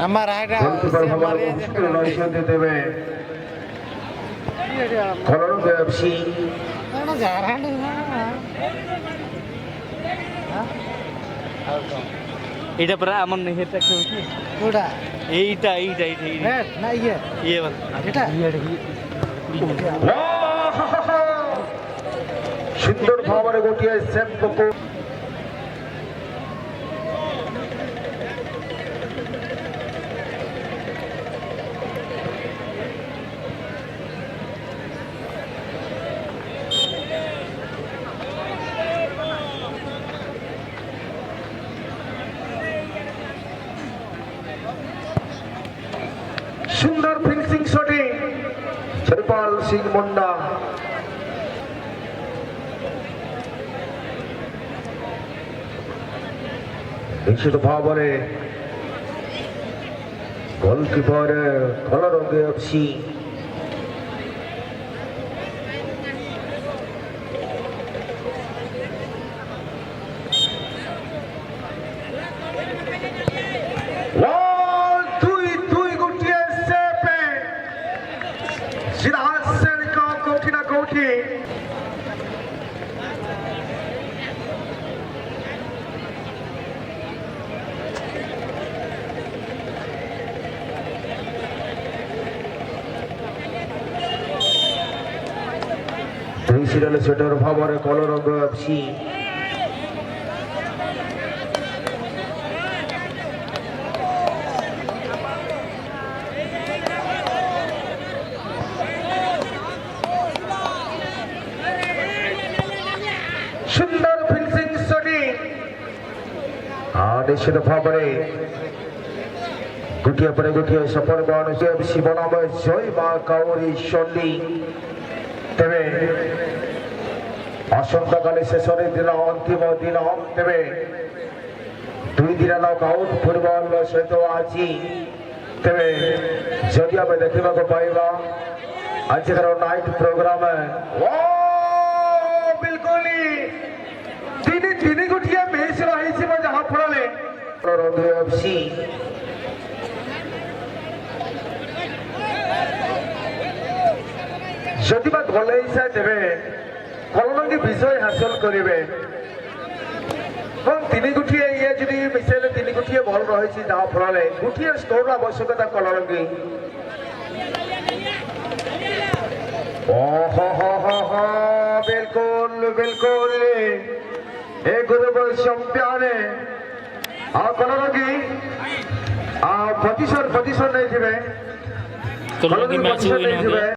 আমার আইডা গোলকিপার ভাবার মুশকিল রয়েছে দেবে খলন ব্যবসী এটা পরে আমার নেহেরটা খেলছি কোডা এইটা এইটা এইটা হ্যাঁ না ইয়ে ইয়ে বল এটা সুন্দর ভাବରେ ଗୋଟିଏ ସେଟ୍ ପକଉ সুন্দর ফিনিশিং শটে জয়পাল সিং মুন্ডা নিশ্চিত ভাବରେ গোলকিপর কলরঙ্গ এফসি କୋଉଠି ନା କୋଉଠି দুই সিরিয়াল সেটার ভাବରେ কলরঙ্গ এফসি সুন্দর ফিনিশিং শটে নিশ্চিত ভাବରେ ଗୋଟିଏ ପରେ ଗୋଟିଏ ସଫଳ ଶିବ ନାମ ଜୟ ମା କାଉରୀ ଶଲ୍ଲୀ ତେବେ ଆସନ୍ତାକାଲି ଶେଷରେ ଦିନ ଅନ୍ତିମ ଦିନ ତେବେ ଦୁଇ ଦିନ ନକଆଉଟ୍ ଫୁଟବଲ ସହିତ ଆଜି ତେବେ ଯଦି ଆମେ ଦେଖିବାକୁ ପାଇବା ଆଜିକାର ନାଇଟ୍ ପ୍ରୋଗ୍ରାମ ତିନି ଗୋଟିଏ ମ୍ୟାଚ୍ ରହିଯିବ ଯାହା ଫଳରେ ଏଫସି ଯଦି ବା ଭଲ ହିସାବ ଦେବେ କଲରଙ୍ଗୀ ବିଜୟ ହାସଲ କରିବେ ଏବଂ ତିନି ଗୋଟିଏ ଇଏ ଯଦି ମିଶାଇଲେ ତିନି ଗୋଟିଏ ଭଲ ରହିଛି ଯାହା ଫଳରେ ଗୋଟିଏ ସ୍କୋର ଆବଶ୍ୟକତା କଲରଙ୍ଗୀ बिल्कुल बिल्कुल एक ग्रुप चैंपियन आ कलरंगी आ प्रतिशत नहीं थे कलरंगी मैच